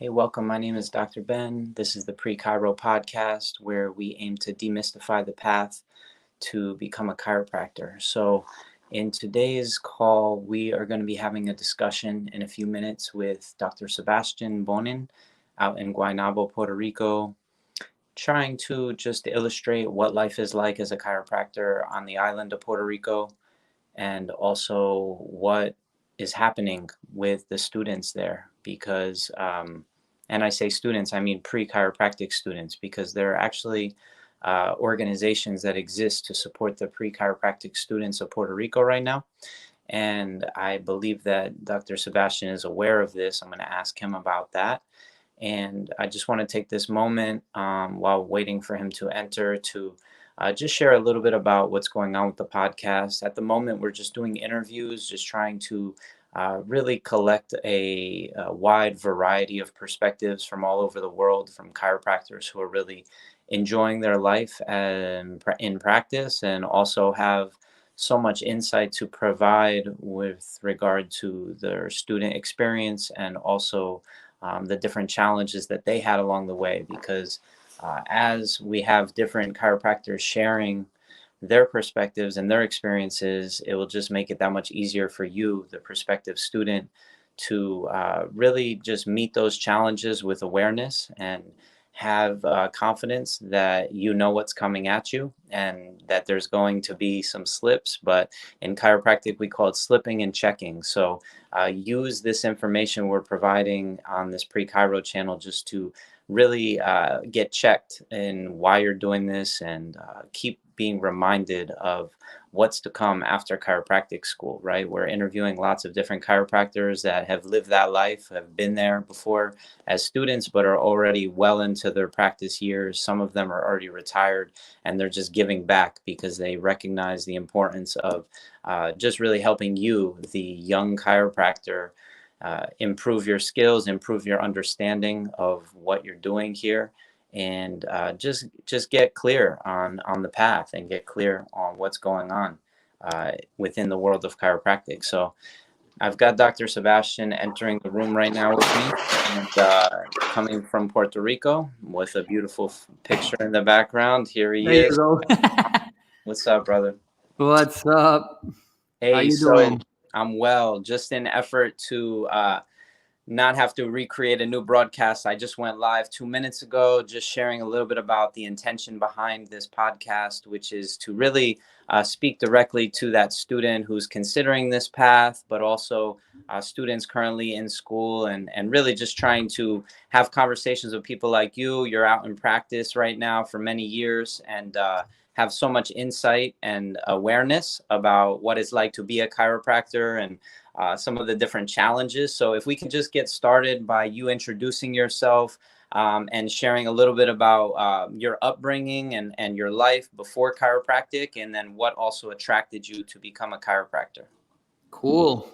Hey, welcome. My name is Dr. Ben. This is the Pre-Chiro podcast where we aim to demystify the path to become a chiropractor. So, in today's call, we are going to be having a discussion in a few minutes with Dr. Sebastian Bonin out in Guaynabo, Puerto Rico, trying to just illustrate what life is like as a chiropractor on the island of Puerto Rico and also what is happening with the students there because and I say students, I mean pre-chiropractic students, because there are actually organizations that exist to support the pre-chiropractic students of Puerto Rico right now. And I believe that Dr. Sebastian is aware of this. I'm going to ask him about that. And I just want to take this moment while waiting for him to enter to just share a little bit about what's going on with the podcast. At the moment, we're just doing interviews, just trying to really collect a wide variety of perspectives from all over the world, from chiropractors who are really enjoying their life and in practice, and also have so much insight to provide with regard to their student experience and also the different challenges that they had along the way. Because as we have different chiropractors sharing their perspectives and their experiences, it will just make it that much easier for you, the prospective student, to really just meet those challenges with awareness and have confidence that you know what's coming at you and that there's going to be some slips. But in chiropractic, we call it slipping and checking. So use this information we're providing on this pre-chiro channel just to really get checked in why you're doing this and keep being reminded of what's to come after chiropractic school, right? We're interviewing lots of different chiropractors that have lived that life, have been there before as students, but are already well into their practice years. Some of them are already retired and they're just giving back because they recognize the importance of just really helping you, the young chiropractor, improve your skills, improve your understanding of what you're doing here, and just get clear on the path and get clear on what's going on within the world of chiropractic. So I've got Dr. Sebastian entering the room right now with me, and coming from Puerto Rico with a beautiful picture in the background. Here he There is. you go. What's up, brother? What's up? Hey, How you so doing? I'm well. Just in effort to not have to recreate a new broadcast, I just went live 2 minutes ago, just sharing a little bit about the intention behind this podcast, which is to really speak directly to that student who's considering this path, but also students currently in school, and really just trying to have conversations with people like you. You're out in practice right now for many years and have so much insight and awareness about what it's like to be a chiropractor and some of the different challenges. So if we can just get started by you introducing yourself and sharing a little bit about your upbringing and your life before chiropractic, and then what also attracted you to become a chiropractor. Cool.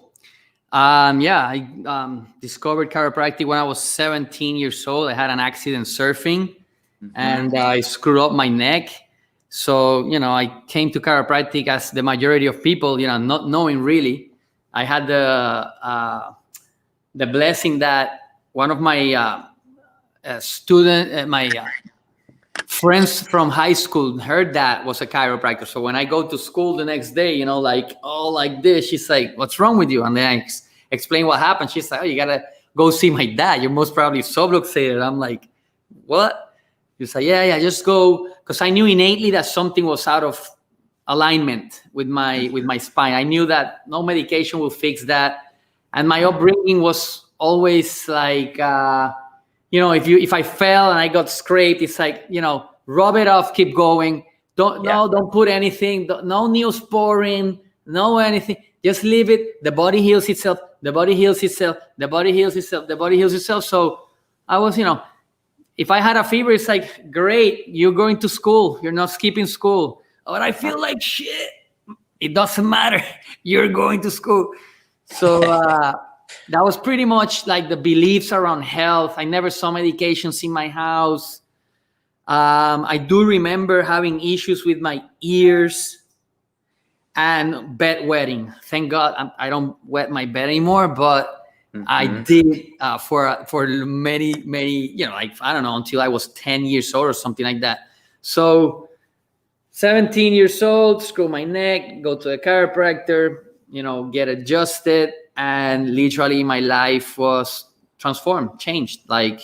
Yeah, I discovered chiropractic when I was 17 years old. I had an accident surfing and I screwed up my neck. So, I came to chiropractic as the majority of people, not knowing really. I had the blessing that one of my my friends from high school heard that was a chiropractor. So when I go to school the next day, like this, she's like, "What's wrong with you?" And then I explain what happened. She's like, "Oh, you gotta go see my dad. You're most probably subluxated." I'm like, "What?" She's like, "Yeah, just go," because I knew innately that something was out of alignment with my spine. I knew that no medication will fix that, and my upbringing was always like. If I fell and I got scraped, it's like, rub it off, keep going. Don't put anything, no neosporin, no anything. Just leave it. The body heals itself. The body heals itself. The body heals itself. The body heals itself. So I was, if I had a fever, it's like, great, you're going to school. You're not skipping school. But I feel like shit. It doesn't matter. You're going to school. So, that was pretty much like the beliefs around health. I never saw medications in my house. I do remember having issues with my ears and bed wetting. Thank God I don't wet my bed anymore. But I Mm-hmm. did for many, like I don't know, until I was 10 years old or something like that. So 17 years old, screw my neck, go to a chiropractor, get adjusted, and literally my life was transformed, changed. Like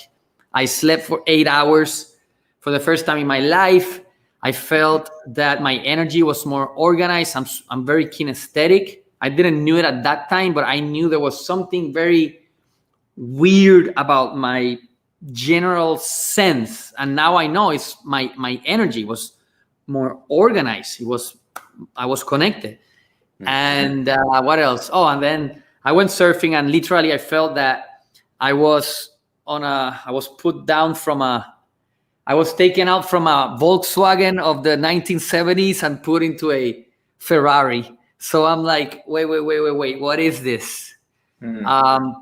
I slept for 8 hours for the first time in my life. I felt that my energy was more organized. I'm very kinesthetic. I didn't knew it at that time, but I knew there was something very weird about my general sense, and now I know it's my energy was more organized. I was connected. Mm-hmm. And what else? Oh, and then I went surfing, and literally I felt that I was I was put down from I was taken out from a Volkswagen of the 1970s and put into a Ferrari. So I'm like, wait, what is this?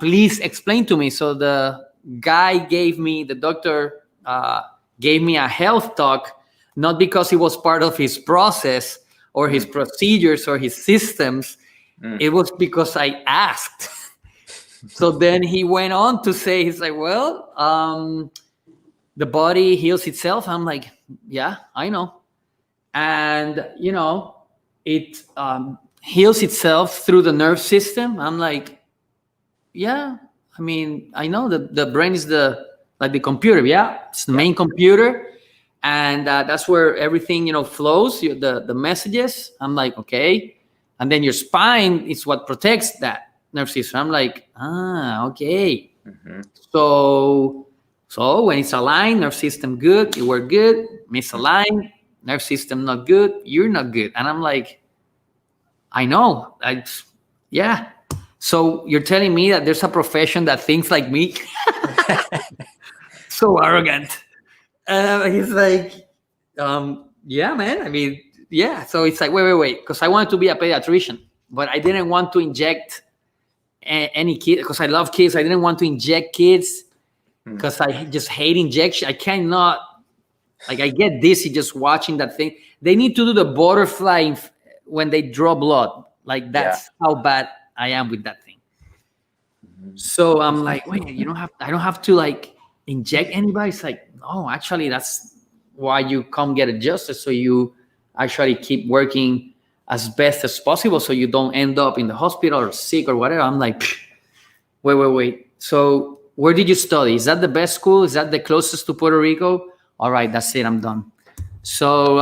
Please explain to me. So the doctor gave me a health talk, not because it was part of his process or his procedures or his systems. It was because I asked. So then he went on to say, he's like, well, the body heals itself. I'm like, yeah, I know. And, it heals itself through the nerve system. I'm like, yeah, I mean, I know the brain is like the computer. Yeah, it's the main computer, and that's where everything flows. The messages. I'm like, okay, and then your spine is what protects that nerve system. I'm like, okay. Mm-hmm. So when it's aligned, nerve system good, you work good. Misaligned, nerve system not good, you're not good. And I'm like, I know. Yeah. So you're telling me that there's a profession that thinks like me? So arrogant. He's like, yeah, man. I mean, yeah. So it's like, wait. Because I wanted to be a pediatrician, but I didn't want to inject any kid because I love kids. I didn't want to inject kids because I just hate injection. I cannot, like, I get dizzy just watching that thing. They need to do the butterfly when they draw blood. Like, that's how bad I am with that thing. So I'm like, wait, I don't have to like inject anybody. It's like, no, actually, that's why you come get adjusted. So you actually keep working as best as possible so you don't end up in the hospital or sick or whatever. I'm like, wait. So where did you study? Is that the best school? Is that the closest to Puerto Rico? All right, that's it. I'm done. So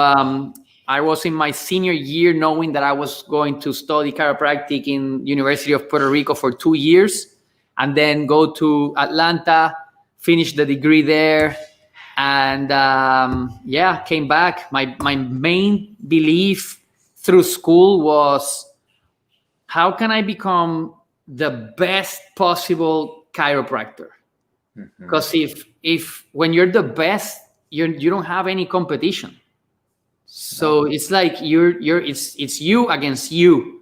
I was in my senior year knowing that I was going to study chiropractic in University of Puerto Rico for 2 years and then go to Atlanta, finish the degree there. And came back. My main belief through school was, how can I become the best possible chiropractor? Because if when you're the best, you don't have any competition. So it's like it's you against you.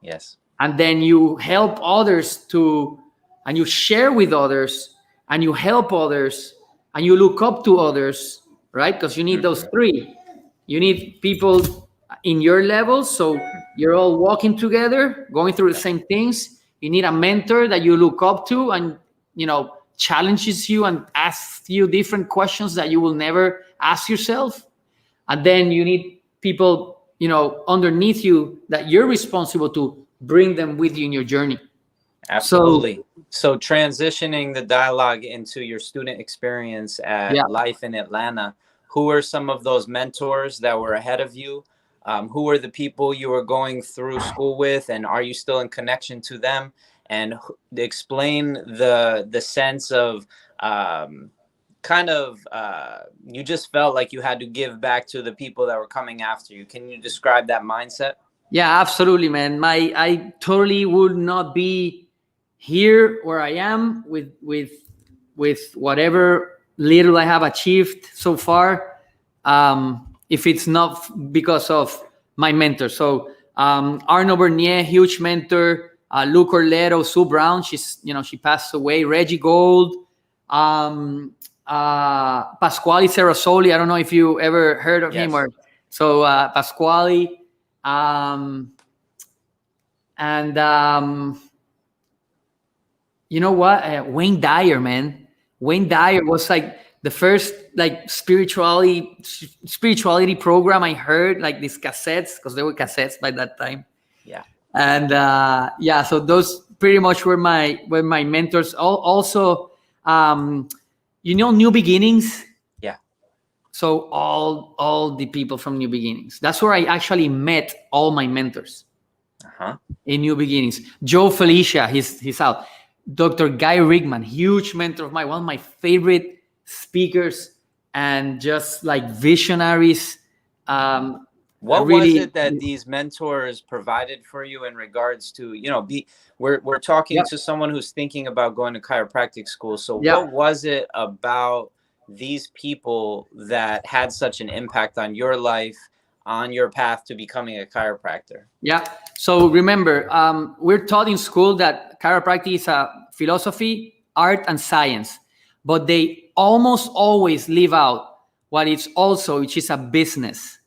Yes. And then you help others and you share with others, and you help others, and you look up to others, right? Because you need those three. You need people in your level, so you're all walking together, going through the same things. You need a mentor that you look up to and, challenges you and asks you different questions that you will never ask yourself. And then you need people, underneath you that you're responsible to bring them with you in your journey. Absolutely. So transitioning the dialogue into your student experience at life in Atlanta, who are some of those mentors that were ahead of you? Who were the people you were going through school with, and are you still in connection to them? And explain the sense of you just felt like you had to give back to the people that were coming after you. Can you describe that mindset? Yeah, absolutely, man. I totally would not be here where I am with whatever little I have achieved so far, if it's not because of my mentor. So Arno Bernier, huge mentor. Luke Orletto, Sue Brown, she passed away. Reggie Gold, Pasquale Cerasoli. I don't know if you ever heard of him. So Pasquale, and You know what? Wayne Dyer, man. Wayne Dyer was like the first like spirituality program I heard, like these cassettes, because there were cassettes by that time. Yeah. And yeah, so those pretty much were my mentors. Also, um, New Beginnings. Yeah. So all the people from New Beginnings. That's where I actually met all my mentors Uh-huh. in New Beginnings. Joe Felicia, he's out. Dr. Guy Rickman, huge mentor of mine, one of my favorite speakers and just like visionaries. I What was really, it that these mentors provided for you in regards to, we're talking yeah, to someone who's thinking about going to chiropractic school. So yeah. what was it about these people that had such an impact on your life, on your path to becoming a chiropractor? Yeah. So remember, we're taught in school that chiropractic is a philosophy, art, and science, but they almost always leave out what it's also, which is a business.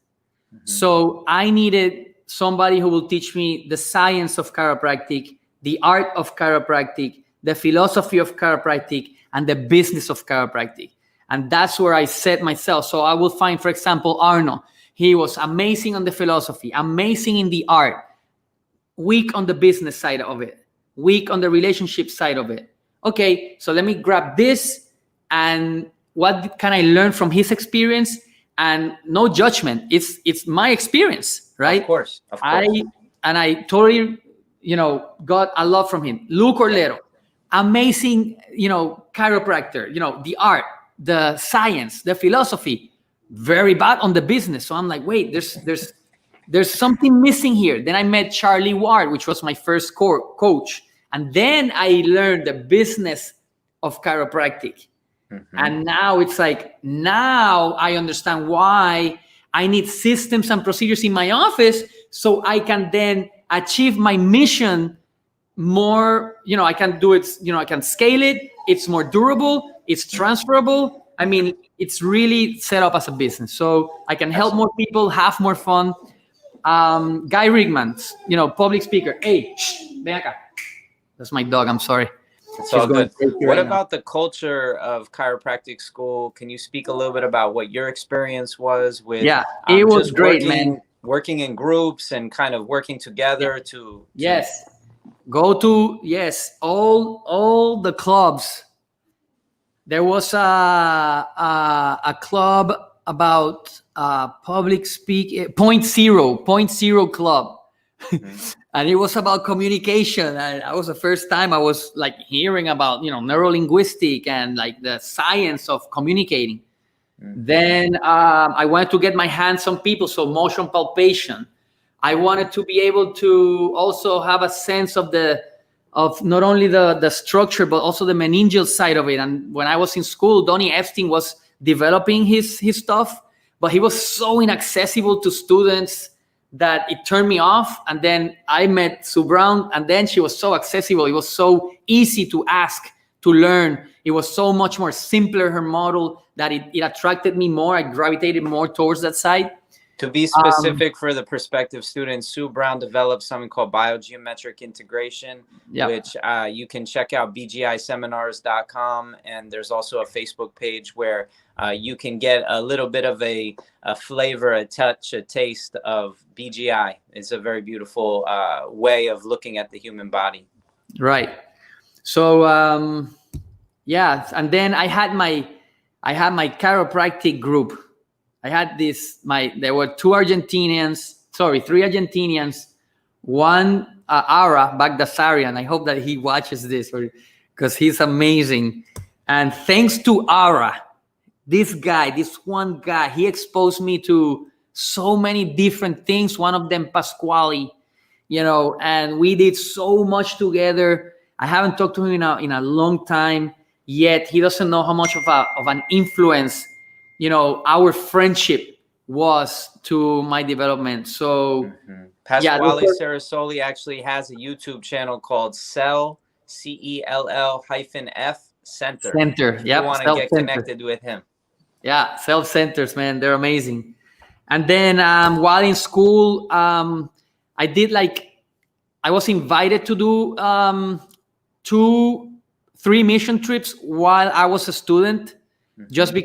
Mm-hmm. So I needed somebody who will teach me the science of chiropractic, the art of chiropractic, the philosophy of chiropractic, and the business of chiropractic. And that's where I set myself. So I will find, for example, Arno. He was amazing on the philosophy, amazing in the art, weak on the business side of it, weak on the relationship side of it. Okay, so let me grab this, and what can I learn from his experience? And no judgment. It's my experience, right? Of course. I totally, got a lot from him. Lou Corlero, amazing, chiropractor. The art, the science, the philosophy, very bad on the business. So I'm like, wait, there's something missing here. Then I met Charlie Ward, which was my first coach, and then I learned the business of chiropractic. Mm-hmm. And now it's like, now I understand why I need systems and procedures in my office so I can then achieve my mission more. I can do it, I can scale it. It's more durable. It's transferable. I mean, it's really set up as a business. So I can help more people, have more fun. Guy Rickman, public speaker. Hey, ven acá. That's my dog. I'm sorry. It's all good. What right about the culture of chiropractic school? Can you speak a little bit about what your experience was with? Yeah, it was just great, man. Working in groups and kind of working together to yes, go to all the clubs. There was a club about public speak point zero club. And it was about communication. And that was the first time I was like hearing about, neurolinguistic and like the science of communicating. Mm-hmm. Then I wanted to get my hands on people. So motion palpation. I wanted to be able to also have a sense of not only the structure, but also the meningeal side of it. And when I was in school, Donnie Epstein was developing his stuff, but he was so inaccessible to students that it turned me off. And then I met Sue Brown, and then she was so accessible. It was so easy to ask, to learn. It was so much more simpler, her model, that it attracted me more. I gravitated more towards that side. To be specific for the prospective students, Sue Brown developed something called biogeometric integration, which you can check out bgiseminars.com. And there's also a Facebook page where you can get a little bit of a flavor, a touch, a taste of BGI. It's a very beautiful way of looking at the human body. Right. So, and then I had my chiropractic group. I had there were three Argentinians, one Ara Bagdasarian. I hope that he watches this because he's amazing. And thanks to Ara, this one guy, he exposed me to so many different things. One of them, Pasquale, and we did so much together. I haven't talked to him in a long time, yet he doesn't know how much of an influence our friendship was to my development. So Pasquale Cerasoli actually has a YouTube channel called Cell CELL-F Center. If you want to get connected with him. Yeah, self-centers, man, they're amazing. And then while in school, I was invited to do 2 3 mission trips while I was a student, just Mhm.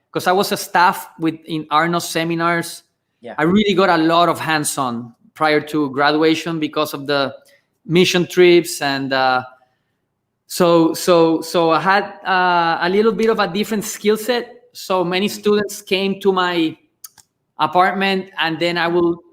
because I was a staff in Arno's seminars. Yeah. I really got a lot of hands-on prior to graduation because of the mission trips, and so I had a little bit of a different skill set. So many students came to my apartment, and then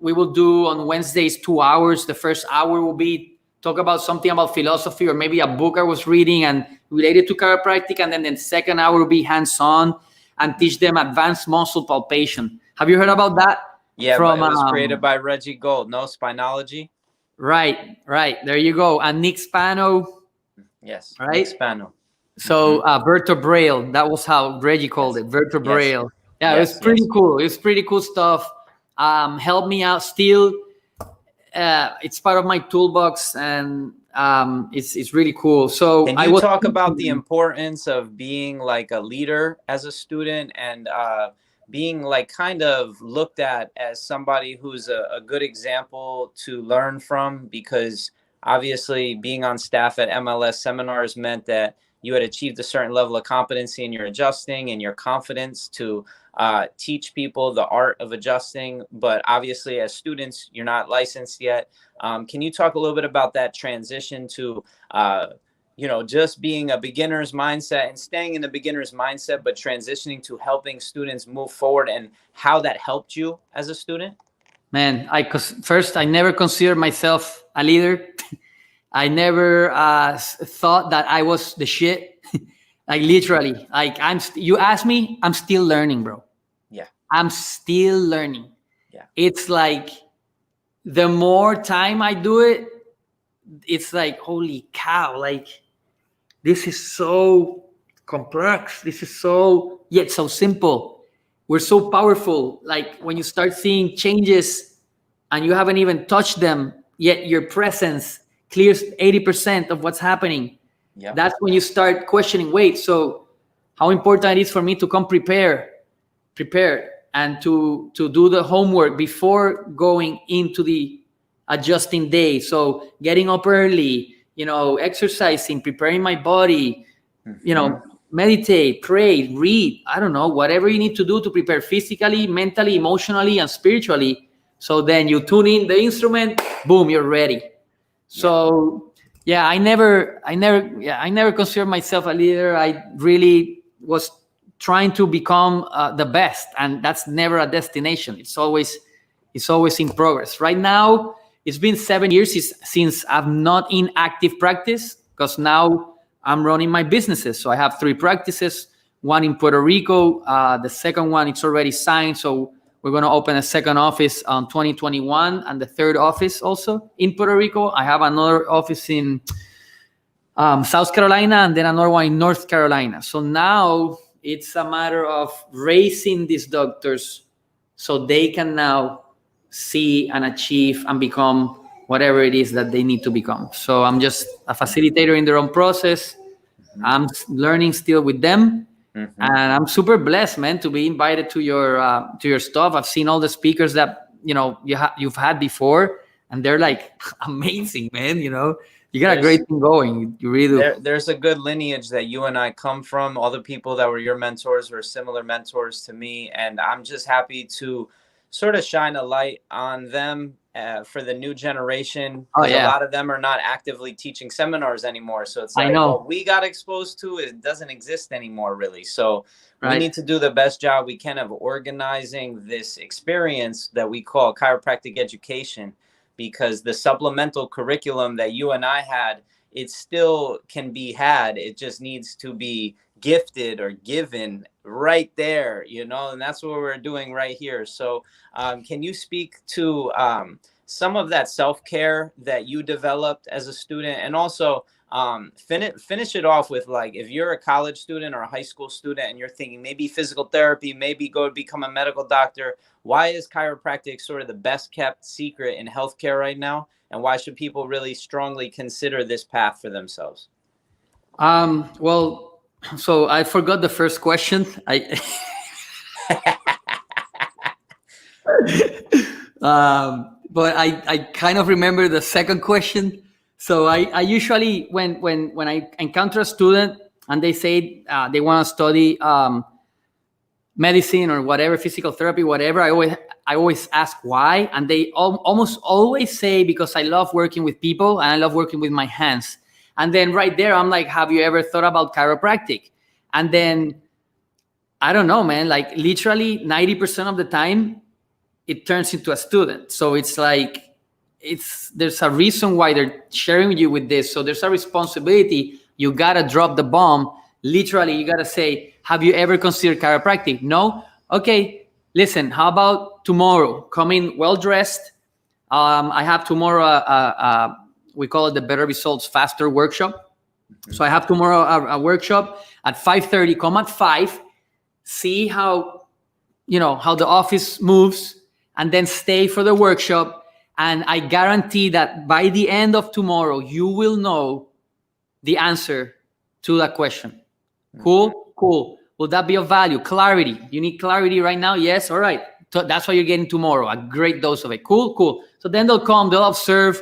we will do on Wednesdays 2 hours. The first hour will be talk about something about philosophy or maybe a book I was reading and related to chiropractic, and then the second hour will be hands-on and teach them advanced muscle palpation. Have you heard about that? Yeah, but From it was created by Reggie Gold. No, Spinology. right, there you go. And Nick Spano, Yes, right? Nick Spano. So vertebrail, that was how Reggie called it, vertebrail. Yeah, it was pretty cool. It's pretty cool stuff. Helped me out still. It's part of my toolbox, and it's really cool. So Can you talk about the importance of being like a leader as a student, and being like kind of looked at as somebody who's a good example to learn from? Because obviously being on staff at MLS seminars meant that you had achieved a certain level of competency in your adjusting and your confidence to teach people the art of adjusting. But obviously as students, you're not licensed yet. Can you talk a little bit about that transition to just being a beginner's mindset and staying in the beginner's mindset, but transitioning to helping students move forward, and how that helped you as a student? Man, first, I never considered myself a leader. I never thought that I was the shit. Like literally, like you ask me, I'm still learning, bro. Yeah. I'm still learning. Yeah. It's like the more time I do it, it's like, holy cow, like this is so complex. This is so, yet so simple. We're so powerful. Like when you start seeing changes and you haven't even touched them, yet your presence clears 80% of what's happening. Yep. That's when you start questioning, wait, so how important it is for me to come prepared and to do the homework before going into the adjusting day. So getting up early, exercising, preparing my body, meditate, pray, read, I don't know, whatever you need to do to prepare physically, mentally, emotionally, and spiritually. So then you tune in the instrument, boom, you're ready. So yeah, I never considered myself a leader. I really was trying to become the best, and that's never a destination. It's always in progress. Right now, it's been 7 years since I'm not in active practice, because now I'm running my businesses. So I have 3 practices, one in Puerto Rico. The second one, it's already signed. So we're going to open a second office on 2021, and the third office also in Puerto Rico. I have another office in South Carolina, and then another one in North Carolina. So now it's a matter of raising these doctors so they can now see and achieve and become whatever it is that they need to become. So I'm just a facilitator in their own process. I'm learning still with them. And I'm super blessed, man, to be invited to your stuff. I've seen all the speakers that you've had before, and they're like amazing, man. You got a great thing going. You really do. There's a good lineage that you and I come from. All the people that were your mentors were similar mentors to me, and I'm just happy to sort of shine a light on them for the new generation. Oh, yeah. A lot of them are not actively teaching seminars anymore. So it's like, I know. what we got exposed to, it doesn't exist anymore, really. So Right. We need to do the best job we can of organizing this experience that we call chiropractic education, because the supplemental curriculum that you and I had, it still can be had. It just needs to be gifted or given right there, and that's what we're doing right here. So can you speak to some of that self-care that you developed as a student, and also finish it off with, like, if you're a college student or a high school student and you're thinking maybe physical therapy, maybe go become a medical doctor, why is chiropractic sort of the best kept secret in healthcare right now? And why should people really strongly consider this path for themselves? Well, so I forgot the first question. But I kind of remember the second question. So I usually, when I encounter a student and they say they want to study medicine or whatever, physical therapy, whatever, I always ask why, and they almost always say because I love working with people and I love working with my hands. And then right there, I'm like, have you ever thought about chiropractic? And then I don't know, man. Like literally 90% of the time, it turns into a student. So it's like there's a reason why they're sharing you with this. So there's a responsibility. You gotta drop the bomb. Literally, you gotta say, have you ever considered chiropractic? No? Okay, listen, how about tomorrow? Come in well dressed. I have tomorrow, we call it the Better Results Faster workshop. So I have tomorrow a workshop at 5:30. Come at 5, see how the office moves, and then stay for the workshop. And I guarantee that by the end of tomorrow, you will know the answer to that question. Cool. Will that be of value? Clarity. You need clarity right now? Yes. All right. So that's what you're getting tomorrow. A great dose of it. Cool. So then they'll come, they'll observe,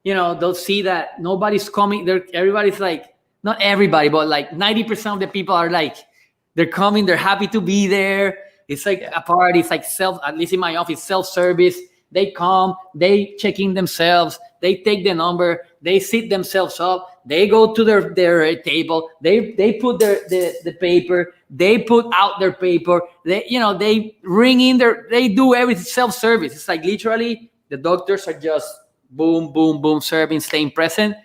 they'll see that nobody's coming. Everybody's like, not everybody, but like 90% of the people are like, they're coming, they're happy to be there. It's like a party. It's like at least in my office, self-service. They come, they check in themselves, they take the number, they sit themselves up, they go to their table, they put the paper, they put out their paper, they ring in they do everything self-service. It's like literally the doctors are just boom, boom, boom, serving, staying present.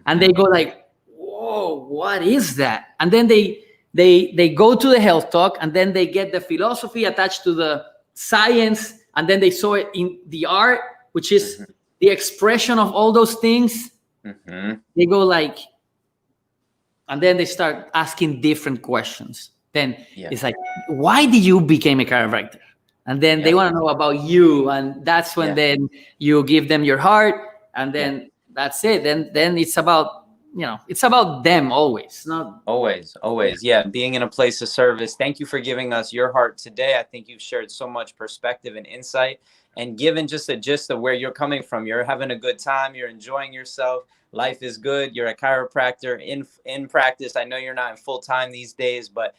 And they go like, whoa, what is that? And then they go to the health talk, and then they get the philosophy attached to the science, and then they saw it in the art, which is the expression of all those things. They go like, and then they start asking different questions. Then it's like, why did you become a chiropractor? And then they want to know about you, and that's when then you give them your heart, and then that's it. Then it's about it's about them always, not always. Yeah, being in a place of service. Thank you for giving us your heart today. I think you've shared so much perspective and insight, and given just a gist of where you're coming from. You're having a good time, you're enjoying yourself, life is good, you're a chiropractor in practice. I know you're not in full time these days, but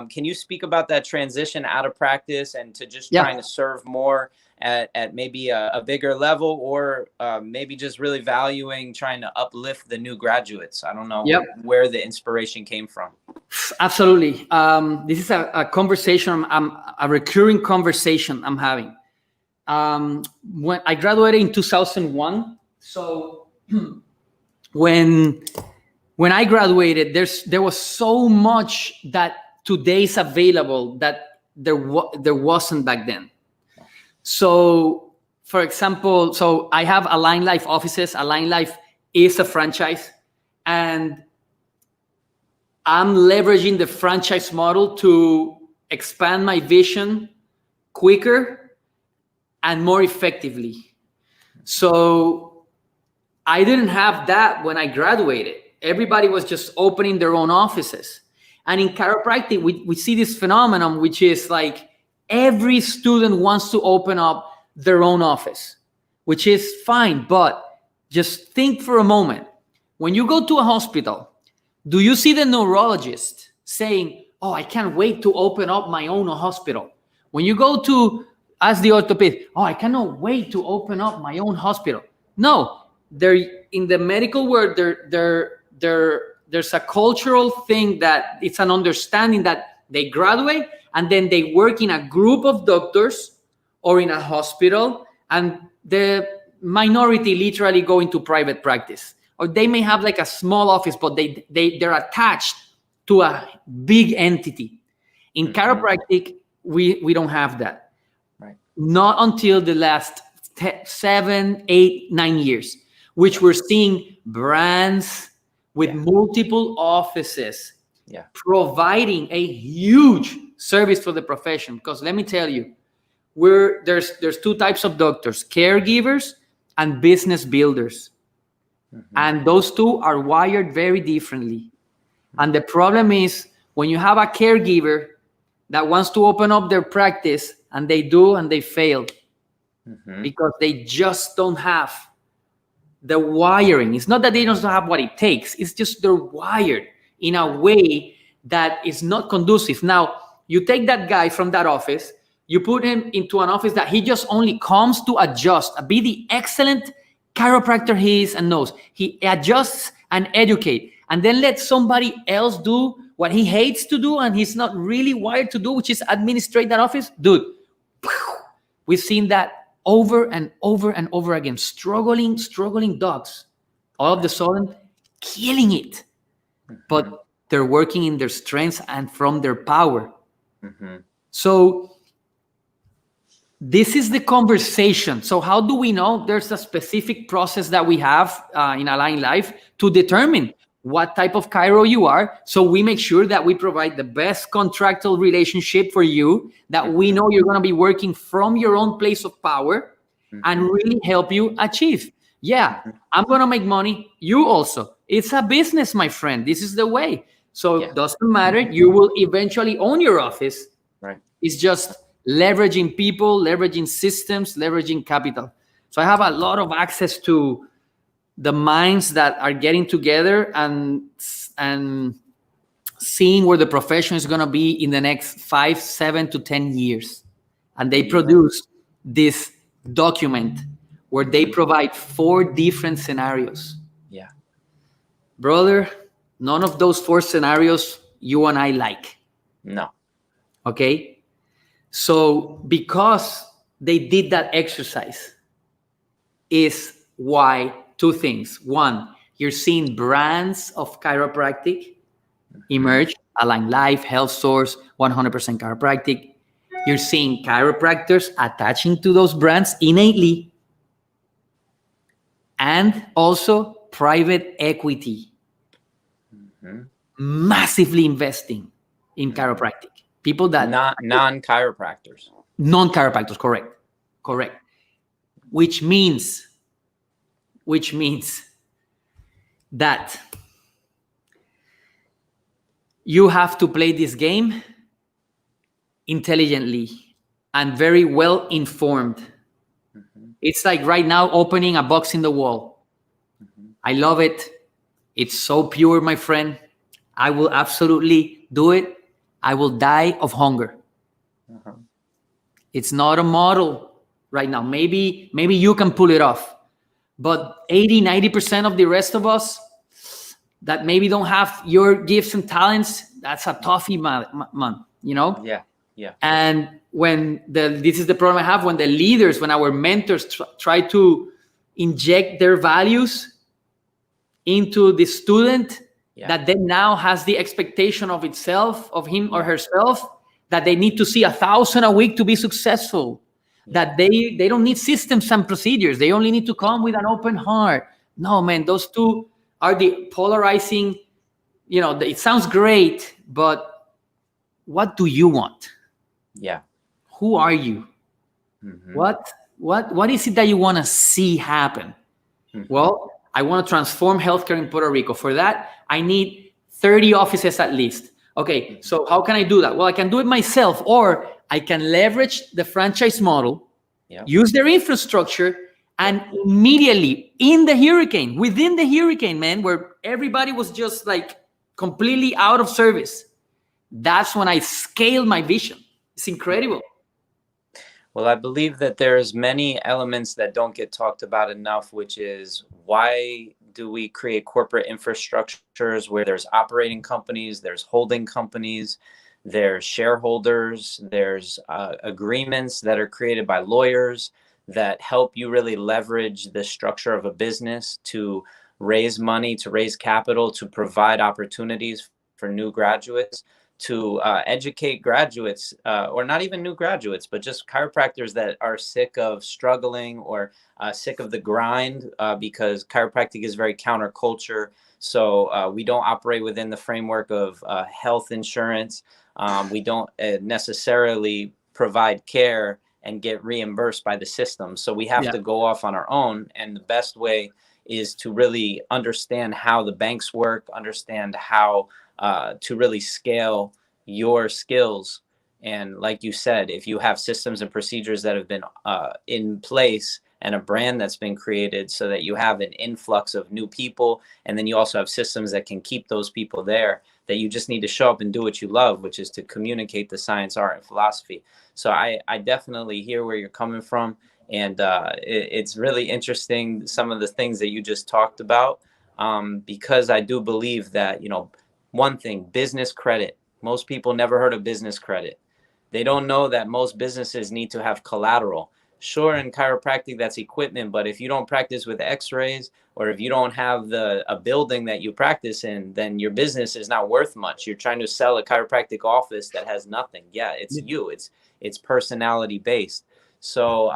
can you speak about that transition out of practice and to just trying to serve more at maybe a bigger level, or maybe just really valuing trying to uplift the new graduates? I don't know where the inspiration came from. Absolutely. This is a conversation, a recurring conversation I'm having. When I graduated in 2001, so when I graduated, there was so much that today's available that there wasn't back then. So, for example, I have Align Life offices. Align Life is a franchise, and I'm leveraging the franchise model to expand my vision quicker and more effectively. So I didn't have that when I graduated. Everybody was just opening their own offices. And in chiropractic, we see this phenomenon, which is like every student wants to open up their own office, which is fine. But just think for a moment. When you go to a hospital, do you see the neurologist saying, oh, I can't wait to open up my own hospital? When you go to ask the orthopedist, oh, I cannot wait to open up my own hospital. No, in the medical world, there's a cultural thing that it's an understanding that they graduate and then they work in a group of doctors or in a hospital, and the minority literally go into private practice. Or they may have like a small office, but they're attached to a big entity. In chiropractic, we don't have that. Right. Not until the last 7, 8, 9 years, which we're seeing brands with multiple offices providing a huge service for the profession. Because let me tell you, there's two types of doctors: caregivers and business builders. And those two are wired very differently. And the problem is when you have a caregiver that wants to open up their practice, and they do, and they fail because they just don't have the wiring. It's not that they don't have what it takes. It's just they're wired in a way that is not conducive. Now, you take that guy from that office, you put him into an office that he just only comes to adjust, be the excellent chiropractor he is and knows. He adjusts and educate, and then let somebody else do what he hates to do and he's not really wired to do, which is administrate that office. Dude, we've seen that over and over and over again. Struggling dogs, all of a sudden killing it. But they're working in their strengths and from their power. So this is the conversation. So how do we know? There's a specific process that we have in Align Life to determine what type of chiro you are. So we make sure that we provide the best contractual relationship for you, that we know you're going to be working from your own place of power and really help you achieve. Yeah, I'm going to make money. You also. It's a business, my friend. This is the way. So it doesn't matter. You will eventually own your office. Right. It's just leveraging people, leveraging systems, leveraging capital. So I have a lot of access to the minds that are getting together and seeing where the profession is going to be in the next 5, 7 to 10 years. And they produce this document where they provide 4 different scenarios. Yeah. Brother, none of those 4 scenarios you and I like. No. Okay? So because they did that exercise is why 2 things. 1, you're seeing brands of chiropractic emerge, Align Life, Health Source, 100% Chiropractic. You're seeing chiropractors attaching to those brands innately, and also private equity massively investing in chiropractic. People that non-chiropractors. Non-chiropractors, correct. Which means that you have to play this game intelligently and very well informed. It's like right now opening a box in the wall. I love it. It's so pure, my friend. I will absolutely do it. I will die of hunger. It's not a model right now. Maybe you can pull it off. But 80-90% of the rest of us that maybe don't have your gifts and talents, that's a toughie, man, you know? Yeah. And this is the problem I have when the leaders, when our mentors try to inject their values into the student, that then now has the expectation of itself, of him or herself, that they need to see 1,000 a week to be successful, that they don't need systems and procedures. They only need to come with an open heart. No, man, those 2 are the polarizing, it sounds great, but what do you want? Yeah. Who are you? What is it that you want to see happen? Well, I want to transform healthcare in Puerto Rico. For that, I need 30 offices at least. Okay, so how can I do that? Well, I can do it myself, or I can leverage the franchise model, use their infrastructure, and immediately within the hurricane, man, where everybody was just like completely out of service, that's when I scaled my vision. It's incredible. Well, I believe that there's many elements that don't get talked about enough, which is why do we create corporate infrastructures where there's operating companies, there's holding companies, there's shareholders, there's agreements that are created by lawyers that help you really leverage the structure of a business to raise money, to raise capital, to provide opportunities for new graduates, to educate graduates, or not even new graduates, but just chiropractors that are sick of struggling or sick of the grind, because chiropractic is very counterculture. So we don't operate within the framework of health insurance. We don't necessarily provide care and get reimbursed by the system. So we have to go off on our own. And the best way is to really understand how the banks work, understand how to really scale your skills. And like you said, if you have systems and procedures that have been in place and a brand that's been created so that you have an influx of new people. And then you also have systems that can keep those people there, that you just need to show up and do what you love, which is to communicate the science, art, and philosophy. So I definitely hear where you're coming from. And it's really interesting, some of the things that you just talked about, because I do believe that, one thing, business credit. Most people never heard of business credit. They don't know that most businesses need to have collateral. Sure, in chiropractic, that's equipment, but if you don't practice with x-rays, or if you don't have a building that you practice in, then your business is not worth much. You're trying to sell a chiropractic office that has nothing. Yeah, it's you. It's personality based. So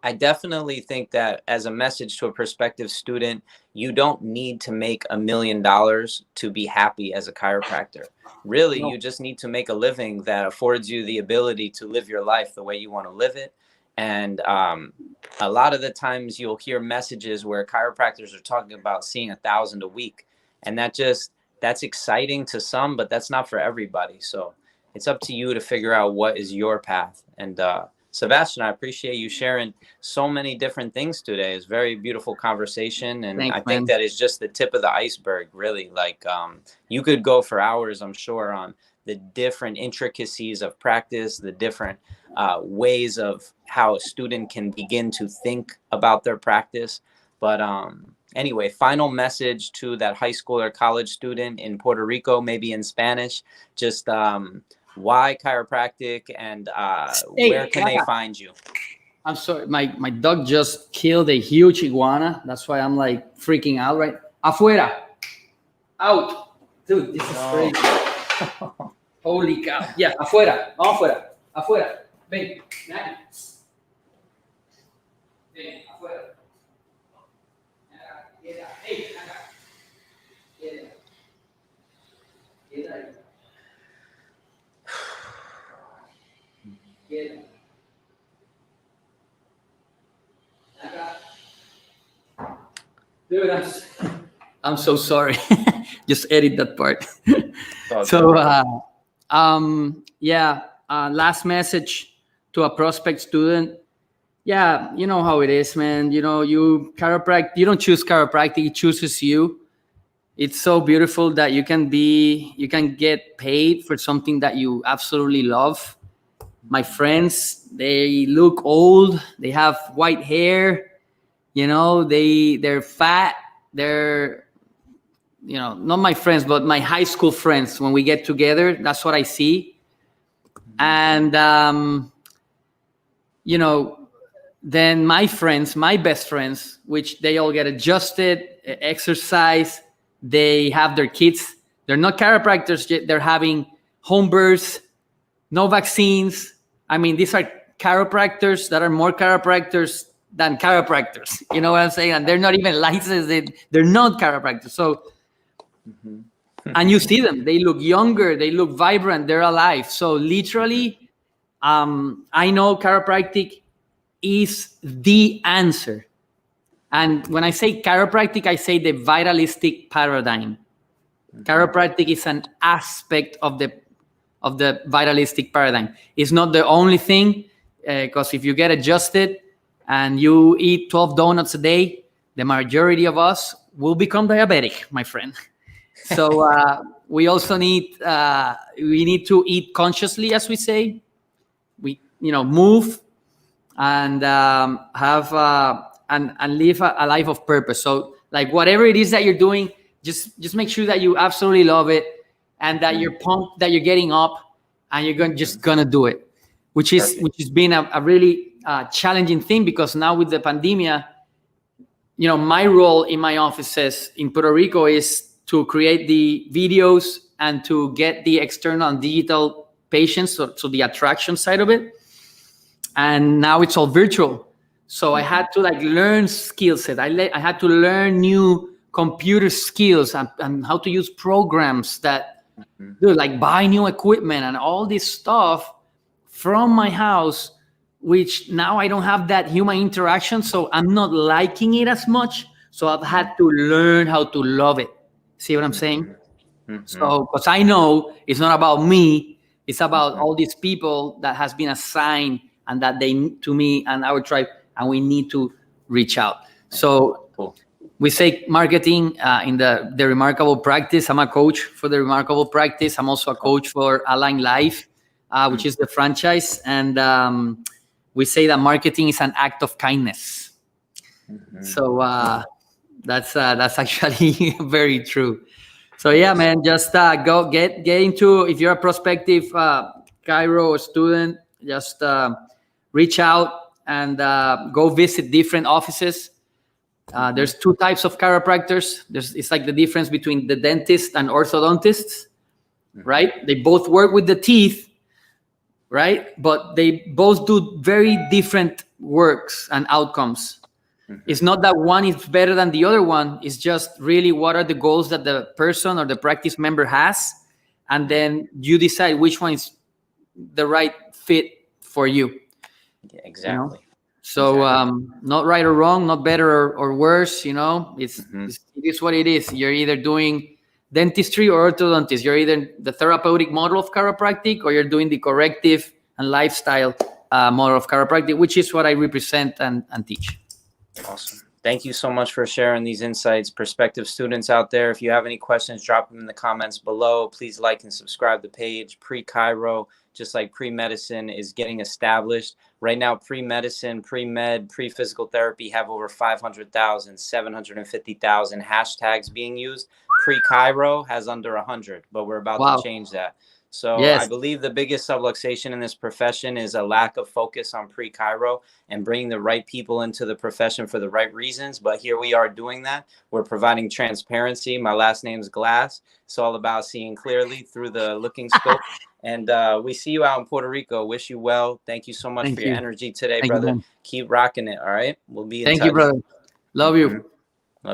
I definitely think that as a message to a prospective student, you don't need to make $1 million to be happy as a chiropractor. Really, you just need to make a living that affords you the ability to live your life the way you want to live it. And a lot of the times you'll hear messages where chiropractors are talking about seeing 1,000 a week. And that's exciting to some, but that's not for everybody. So it's up to you to figure out what is your path. And Sebastian, I appreciate you sharing so many different things today. It's a very beautiful conversation. And Thanks, I think that is just the tip of the iceberg, really. Like you could go for hours, I'm sure, on the different intricacies of practice, the different ways of how a student can begin to think about their practice. But anyway, final message to that high school or college student in Puerto Rico, maybe in Spanish, just why chiropractic, and where can they find you? I'm sorry, my dog just killed a huge iguana. That's why I'm like freaking out, right? Afuera. Out. Dude, this is crazy. Holy cow. Yeah, afuera. Vamos afuera. Afuera. Ven. Ven, afuera. Hey, dude, I'm so sorry. Just edit that part. So, last message to a prospect student. Yeah, you know how it is, man. You don't choose chiropractic, it chooses you. It's so beautiful that you can get paid for something that you absolutely love. My friends, they look old, they have white hair, they're fat, they're, not my friends, but my high school friends. When we get together, that's what I see. And, then my friends, my best friends, which they all get adjusted, exercise, they have their kids. They're not chiropractors yet. They're having home births, no vaccines. I mean, these are chiropractors that are more chiropractors than chiropractors. You know what I'm saying? And they're not even licensed. They're not chiropractors. So, and you see them. They look younger. They look vibrant. They're alive. So literally, I know chiropractic is the answer. And when I say chiropractic, I say the vitalistic paradigm. Chiropractic is an aspect of the vitalistic paradigm. It's not the only thing, because if you get adjusted and you eat 12 donuts a day, the majority of us will become diabetic, my friend. So we also need to eat consciously, as we say. We move and have and live a life of purpose. So like whatever it is that you're doing, just make sure that you absolutely love it, and that you're pumped, that you're getting up, and you're just gonna do it, which has been a really challenging thing, because now with the pandemia, my role in my offices in Puerto Rico is to create the videos and to get the external and digital patients, so the attraction side of it. And now it's all virtual. So I had to learn skill set. I had to learn new computer skills and how to use programs that buy new equipment and all this stuff from my house, which now I don't have that human interaction. So I'm not liking it as much. So I've had to learn how to love it. See what I'm saying? So, because I know it's not about me, it's about all these people that has been assigned and that they, to me and our tribe, and we need to reach out. So Cool. we say marketing in the Remarkable Practice. I'm a coach for the Remarkable Practice. I'm also a coach for Align Life, which is the franchise. And we say that marketing is an act of kindness. So that's actually very true. So yeah, man, just go get into, if you're a prospective chiro student, just reach out and go visit different offices. There's two types of chiropractors. It's like the difference between the dentist and orthodontists, right? They both work with the teeth, right? But they both do very different works and outcomes. It's not that one is better than the other one. It's just really what are the goals that the person or the practice member has, and then you decide which one is the right fit for you. Yeah, exactly. You know? So not right or wrong, not better or worse. You know, it is what it is. You're either doing dentistry or orthodontist. You're either the therapeutic model of chiropractic, or you're doing the corrective and lifestyle model of chiropractic, which is what I represent and teach. Awesome. Thank you so much for sharing these insights. Prospective students out there, if you have any questions, drop them in the comments below. Please like and subscribe the page. Pre-chiro, just like pre-medicine, is getting established. Right now, pre-medicine, pre-med, pre-physical therapy have over 500,000, 750,000 hashtags being used. Pre-chiro has under 100, but we're about to change that. So yes. I believe the biggest subluxation in this profession is a lack of focus on pre-chiro and bringing the right people into the profession for the right reasons. But here we are doing that. We're providing transparency. My last name's Glass. It's all about seeing clearly through the looking scope. And we see you out in Puerto Rico. Wish you well. Thank you so much for your energy today, brother. Keep rocking it. All right. We'll be in touch. Thank you, brother. Love you.